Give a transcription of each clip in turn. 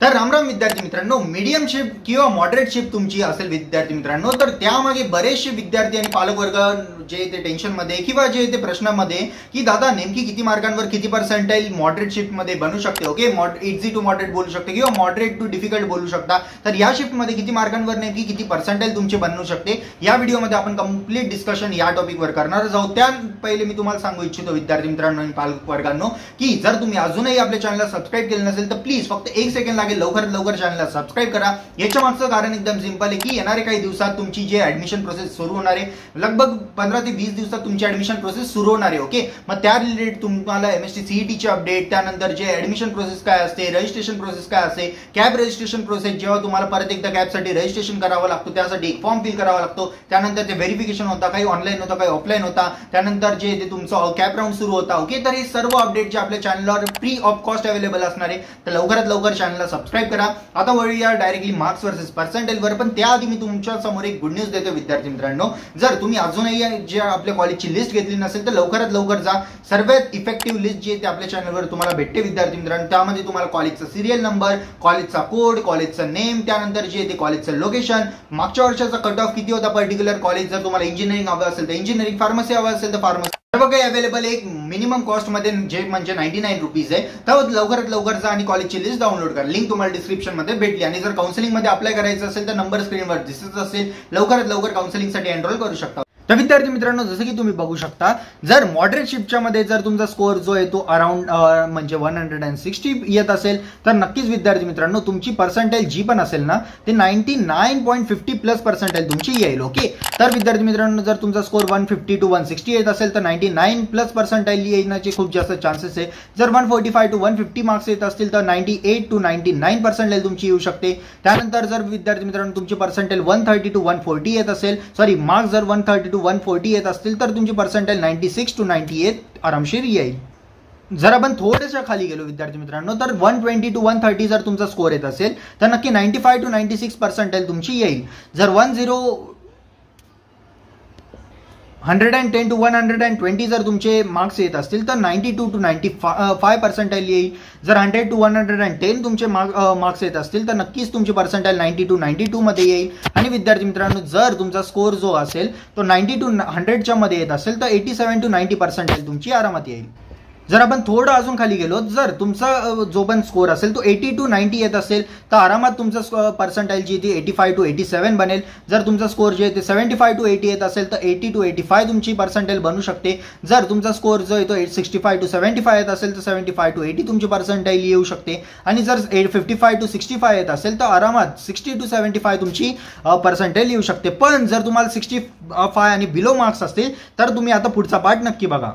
तर रामराम विद्यार्थी मित्रांनो, मीडियम शिफ्ट किंवा मॉडरेट शिफ्ट तुमची असेल विद्यार्थी मित्रांनो, तर त्यामागे बरेचसे विद्यार्थी आणि पालक वर्ग जे ते टेन्शन मध्ये किंवा जे ते प्रश्नामध्ये की दादा नेमकी किती मार्कांवर किती पर्सेंटाइल मॉडरेट शिफ्ट मध्ये बनू शकते. ओके, इझी टू मॉडरेट बोलू शकते किंवा मॉडरेट टू डिफिकल्ट बोलू शकता. तर या शिफ्ट मध्ये किती मार्कांवर नेमकी किती पर्सेंटाइल तुमचे बनू शकते या व्हिडिओमध्ये आपण कंप्लीट डिस्कशन या टॉपिकवर करणार आहोत. त्या पहिले मी तुम्हाला सांगू इच्छितो विद्यार्थी मित्रांनो आणि पालक वर्गांनो की जर तुम्ही अजूनही आपल्या चॅनलला सबस्क्राईब केलं नसेल तर प्लीज फक्त 1 सेकंड लागेल, लवकरात लवकर चॅनलला सबस्क्राईब करा. याच्या मागचं कारण एकदम सिंपल आहे की येणारे काही दिवसात तुमची जे ऍडमिशन प्रोसेस सुरू होणार आहे, लगभग 15 ते 20 दिवसात तुमची ऍडमिशन प्रोसेस सुरू होणार आहे. ओके, मग त्या रिलेटेड तुम्हाला एमएसटी सीईटी चे अपडेट, त्यानंतर जे ऍडमिशन प्रोसेस काय असते, रजिस्ट्रेशन प्रोसेस काय असते, कॅब रजिस्ट्रेशन प्रोसेस जेव्हा तुम्हाला परत एकदा कॅबसाठी रजिस्ट्रेशन करावं लागतो, त्यासाठी एक फॉर्म फिल करावा लागतो, त्यानंतर ते व्हेरिफिकेशन होता, काही ऑनलाईन होता, काही ऑफलाईन होता, त्यानंतर जे ते तुमचं कॅब राऊंड सुरू होता. ओके, तर हे सर्व अपडेट जे आपल्या चॅनलवर फ्री ऑफ कॉस्ट अवेलेबल असणार आहे. तर लवकरात लवकर चॅनलला सबस्क्राईब करा. आता वळूया डायरेक्टली मार्क्स वर्सेस पर्सेंटेज वर. पण त्याआधी मी तुमच्या समोर एक गुड न्यूज देतो विद्यार्थी मित्रांनो. जर तुम्ही अजूनही जे आपल्या कॉलेजची लिस्ट घेतली नसेल तर लवकरात लवकर जा. सर्वात इफेक्टिव्ह लिस्ट जी ते आपल्या चॅनलवर तुम्हाला भेटते विद्यार्थी मित्रांनो. त्यामध्ये तुम्हाला कॉलेजचा सिरियल नंबर, कॉलेजचा कोड, कॉलेजचा नेम, त्यानंतर जे ते कॉलेजचं लोकेशन, मागच्या वर्षाचा कट ऑफ किती होता पर्टिक्युलर कॉलेज, जर तुम्हाला इंजिनिअरिंग हवं असेल तर इंजिनिअरिंग, फार्मसी हवं असेल तर फार्मसी, सर्व काही अवेलेबल एक मिनिमम कॉस्ट मध्ये जे म्हणजे 99 रुपीज आहे. तर लवकरात लवकर जा आणि कॉलेजची लिस्ट डाउनलोड करा. लिंक तुम्हाला डिस्क्रिप्शन मध्ये भेटली. आणि जर काउन्सिलिंग मध्ये अप्लाय करायचं असेल तर नंबर स्क्रीनवर दिसत असेल, लवकरात लवकर काउन्सिलिंगसाठी एनरोल करू शकता. तर विद्यार्थी मित्रांनो, जसं की तुम्ही बघू शकता, जर मॉडरेट शिफ्टच्या मध्ये जर तुमचा स्कोअर जो आहे तो अराउंड म्हणजे 160 येत असेल तर नक्कीच विद्यार्थी मित्रांनो तुमची पर्सेंटाइल जी पण असेल ना ते 99.50 प्लस पर्सेंटाइल तुमची येईल. ओके, तर विद्यार्थी मित्रांनो जर तुमचा स्कोअर 150 to 160 येत असेल तर 99 प्लस पर्सेंटाइल येण्याचे खूप जास्त चान्सेस आहे. जर 145 to 150 मार्क्स येत असतील तर 98 to 99 पर्सेंटाइल तुमची येऊ शकते. त्यानंतर जर विद्यार्थी मित्रांनो तुमची पर्सेंटाइल 130 to 140 येत असेल, सॉरी मार्क्स जर 130 to 140 येत असतील तर तुमची पर्सेंटाइल 96 to 98 आरामशीर येईल. जर आपण थोड्याशा खाली गेलो विद्यार्थी मित्रांनो तर 120 to 130 जर तुमचा स्कोअर येत असेल तर नक्की 95 to 96 पर्सेंटाइल तुमची येईल. जर 110 to 120 जर तुमचे मार्क्स येत असतील तर 92 to 95 पर्सेंटाइल येईल. जर 100 to 110 तुमचे मार्क्स येत असतील तर नक्कीच तुमची पर्सेंटाइल 90 to 92 मध्ये येईल. आणि विद्यार्थी मित्रांनो जर तुमचा स्कोअर जो असेल तो 90 to 100 मध्ये येत असेल तर 87 to 90 पर्सेंटाइल तुमची आरामात येईल. जर आपण थोडं अजून खाली गेलो, जर तुमचा जो पण स्कोअर असेल तो 80 to 90 येत असेल तर आरामात तुमचं पर्सेंटाइल जी ती 85 to 87 बनेल. जर तुमचा स्कोअर जे ते 75 to 80 येत असेल तर 80 to 85 तुमची पर्सेंटाइल बनू शकते. जर तुमचा स्कोअर जो आहे तो 65 to 75 येत असेल तर 75 to 80 तुमची पर्सेंटाइल येऊ शकते. आणि जर 55 to 65 येत असेल तर आरामात 60 to 75 तुमची पर्सेंटाइल येऊ शकते. पण जर तुम्हाला 65 आणि बिलो मार्क्स असतील तर तुम्ही आता पुढचा पार्ट नक्की बघा.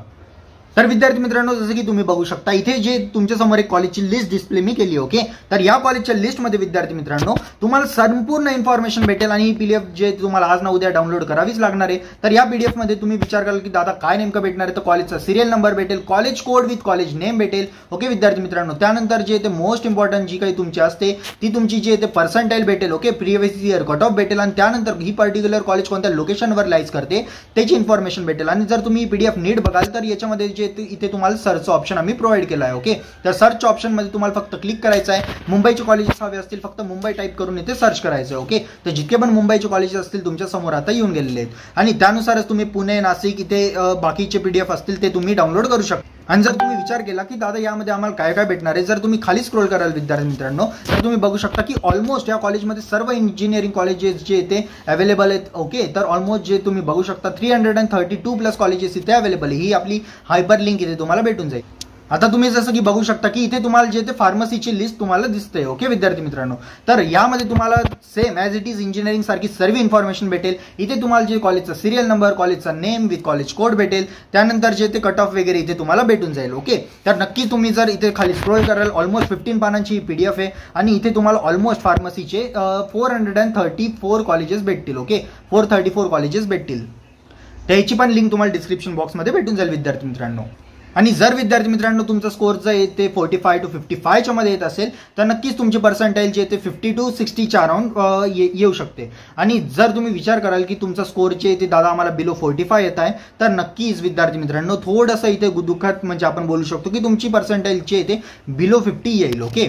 तर विद्यार्थी मित्रांनो जसं की तुम्ही बघू शकता इथे जे तुमच्या समोर एक कॉलेजची लिस्ट डिस्प्ले मी केली. ओके, तर या कॉलेजच्या लिस्टमध्ये विद्यार्थी मित्रांनो तुम्हाला संपूर्ण इन्फॉर्मेशन भेटेल आणि ही पीडीएफ जे तुम्हाला आज ना उद्या डाउनलोड करावीच लागणार आहे. तर या पीडीएफ मध्ये तुम्ही विचार कराल की दादा काय नेमकं भेटणार आहे, तर कॉलेजचा सिरियल नंबर भेटेल, college code with college name भेटेल. ओके विद्यार्थी मित्रांनो, त्यानंतर जे ते मोस्ट इम्पॉर्टंट जी काही तुमची असते ती तुमची जे ते पर्सेंटाइल भेटेल. Okay, previous year cut off भेटेल आणि त्यानंतर ही पर्टिक्युलर कॉलेज कोणत्या लोकेशनवर लाईज करते त्याची इन्फॉर्मेशन भेटेल. आणि जर तुम्ही पीडीएफ नीट बघाल तर याच्यामध्ये जे इथे तुम्हाला सर्च ऑप्शन आम्ही प्रोव्हाइड केला आहे. ओके, तर सर्च ऑप्शन मध्ये तुम्हाला फक्त क्लिक करायचं आहे. मुंबईचे कॉलेजेस हवे असतील फक्त मुंबई टाईप करून इथे सर्च करायचं आहे. ओके, तर जितके पण मुंबईचे कॉलेजेस असतील तुमच्या समोर आता येऊन गेलेले आहेत आणि त्यानुसारच तुम्ही पुणे, नाशिक इथे बाकीचे पीडीएफ असतील ते तुम्ही डाउनलोड करू शकता. आणि जर तुम्ही विचार केला की दादा यामध्ये आम्हाला काय काय भेटणार आहे, जर तुम्ही खाली स्क्रोल कराल विद्यार्थी मित्रांनो तर तुम्ही बघू शकता की ऑलमोस्ट या कॉलेजमध्ये सर्व इंजिनिअरिंग कॉलेजेस जे इथे अवेलेबल आहेत. ओके, तर ऑलमोस्ट जे तुम्ही बघू शकता 332 प्लस कॉलेजेस इथे अवेलेबल आहे. ही आपली हायपर लिंक इथे तुम्हाला भेटून जाईल. आता तुम्ही जसं की बघू शकता की इथे तुम्हाला जे ते फार्मसीची लिस्ट तुम्हाला दिसते. ओके विद्यार्थी मित्रांनो, तर यामध्ये तुम्हाला same as it is engineering सारखी सर्व इन्फॉर्मेशन भेटेल. इथे तुम्हाला जे कॉलेजचा सिरियल नंबर, कॉलेजचा नेम विथ कॉलेज कोड भेटेल. त्यानंतर जे ते कट ऑफ वगैरे इथे तुम्हाला भेटून जाईल. ओके, तर नक्की तुम्ही जर इथे खाली स्क्रोल कराल ऑलमोस्ट 15 पानांची ही पीडीएफ आहे आणि इथे तुम्हाला ऑलमोस्ट फार्मसीचे 434 कॉलेजेस भेटतील. ओके, 434 कॉलेजेस भेटतील. त्याची पण लिंक तुम्हाला डिस्क्रिप्शन बॉक्समध्ये भेटून जाईल विद्यार्थी मित्रांनो. आणि जर विद्यार्थी मित्रांनो तुमचा स्कोअर जर ते 45 to 55 च्या मध्ये येत असेल तर नक्कीच तुमची पर्सेंटाइल जे ते 50 to 60 च्या अराउंड येऊ शकते. आणि जर तुम्ही विचार कराल की तुमचा स्कोअर जे ते दादा आम्हाला बिलो 45 येत आहे तर नक्कीच विद्यार्थी मित्रांनो थोडंसं इथे दुःखात म्हणजे आपण बोलू शकतो की तुमची पर्सेंटाइल जे ते बिलो 50 येईल. Okay,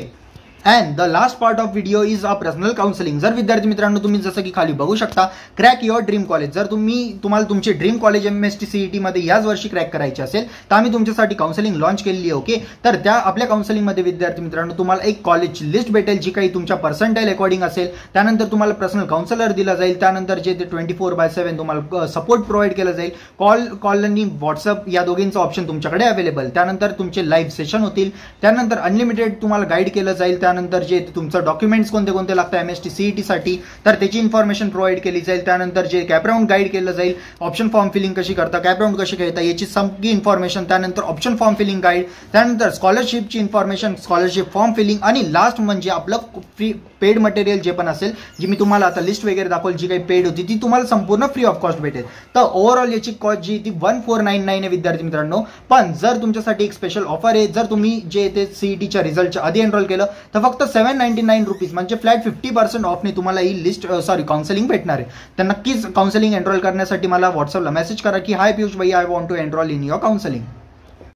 and the last part of video is a personal counselling. जर विद्यार्थी मित्रांनो तुम्ही जसं की खाली बघू शकता, क्रॅक युअर ड्रीम कॉलेज, जर तुम्हाला तुमचे ड्रीम कॉलेज MST CET मध्ये याच वर्षी क्रॅक करायचे असेल तर आम्ही तुमच्यासाठी काउन्सिलिंग लॉन्च केलेली आहे. ओके, तर त्या आपल्या काउन्सिलिंगमध्ये विद्यार्थी मित्रांनो तुम्हाला एक कॉलेजची लिस्ट भेटेल जी काही तुमच्या पर्सेंटाईल अकॉर्डिंग असेल. त्यानंतर तुम्हाला पर्सनल काउन्सिलर दिला जाईल. त्यानंतर जे ते 24/7 तुम्हाला सपोर्ट प्रोव्हाइड केला जाईल. कॉल आणि व्हॉट्सअप या दोघींचं ऑप्शन तुमच्याकडे अवेलेबल. त्यानंतर तुमचे लाईव्ह सेशन होतील. त्यानंतर अनलिमिटेड तुम्हाला गाईड केलं जाईल. त्यानंतर जे तुमचं डॉक्युमेंट्स कोणते कोणते लागतात MST CET साठी तर त्याची इन्फॉर्मेशन प्रोव्हाइड केली जाईल. त्यानंतर जे कॅपराऊंड गाईड केलं जाईल, ऑप्शन फॉर्म फिलिंग कशी करता, कॅपराऊंड कशी घेता याची सगळी इन्फॉर्मेशन. त्यानंतर ऑप्शन फॉर्म फिलिंग गाईड, त्यानंतर स्कॉलरशिपची इन्फॉर्मेशन, स्कॉलरशिप फॉर्म फिलिंग आणि लास्ट म्हणजे आपलं फ्री पेड मटेरियल जे पण असेल, जी मी तुम्हाला आता लिस्ट वगैरे दाखवली जी काही पेड होती ती तुम्हाला संपूर्ण फ्री ऑफ कॉस्ट भेटेल. तर ओव्हरऑल याची कॉस्ट जी ती 1499 आहे विद्यार्थी मित्रांनो. पण जर तुमच्यासाठी एक स्पेशल ऑफर आहे, जर तुम्ही जे ते CETच्या रिझल्टच्या आधी एनरोल केलं तर फक्त 799 रुपीज म्हणजे फ्लॅट 50% ऑफने तुम्हाला ही लिस्ट काउन्सिलिंग भेटणार आहे. तर नक्कीच काउन्सिलिंग एनरोल करण्यासाठी मला व्हॉट्सअपला मेसेज करा की हाय पियुष भाई, I want to enroll in your counselling.